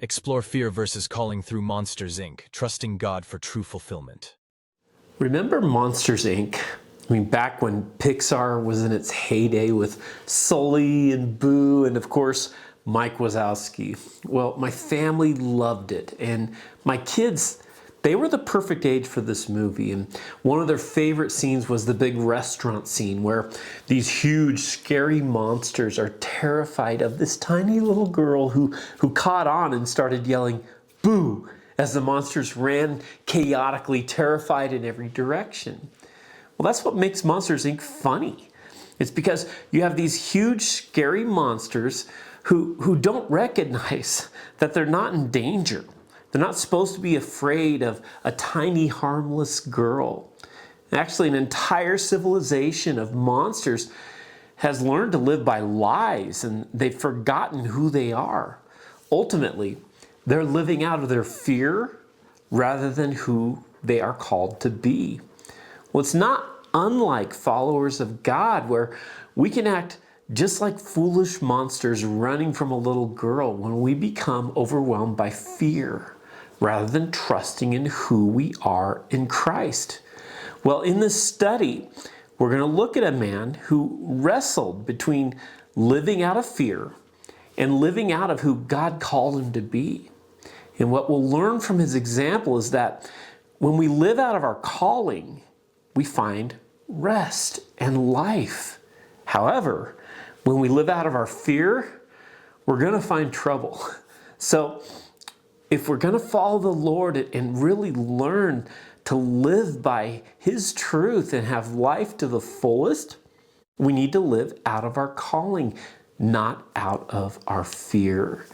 Explore fear versus calling through Monsters, Inc., trusting God for true fulfillment. Remember Monsters, Inc.? I mean, back when Pixar was in its heyday with Sully and Boo and, of course, Mike Wazowski. Well, my family loved it, and my kids, they were the perfect age for this movie. And one of their favorite scenes was the big restaurant scene where these huge, scary monsters are terrified of this tiny little girl who caught on and started yelling, "Boo!" as the monsters ran chaotically, terrified in every direction. Well, that's what makes Monsters, Inc. funny. It's because you have these huge, scary monsters who don't recognize that they're not in danger. They're not supposed to be afraid of a tiny, harmless girl. Actually, an entire civilization of monsters has learned to live by lies, and they've forgotten who they are. Ultimately, they're living out of their fear rather than who they are called to be. Well, it's not unlike followers of God, where we can act just like foolish monsters running from a little girl when we become overwhelmed by fear, rather than trusting in who we are in Christ. Well, in this study, we're going to look at a man who wrestled between living out of fear and living out of who God called him to be. And what we'll learn from his example is that when we live out of our calling, we find rest and life. However, when we live out of our fear, we're going to find trouble. So if we're going to follow the Lord and really learn to live by His truth and have life to the fullest, we need to live out of our calling, not out of our fear.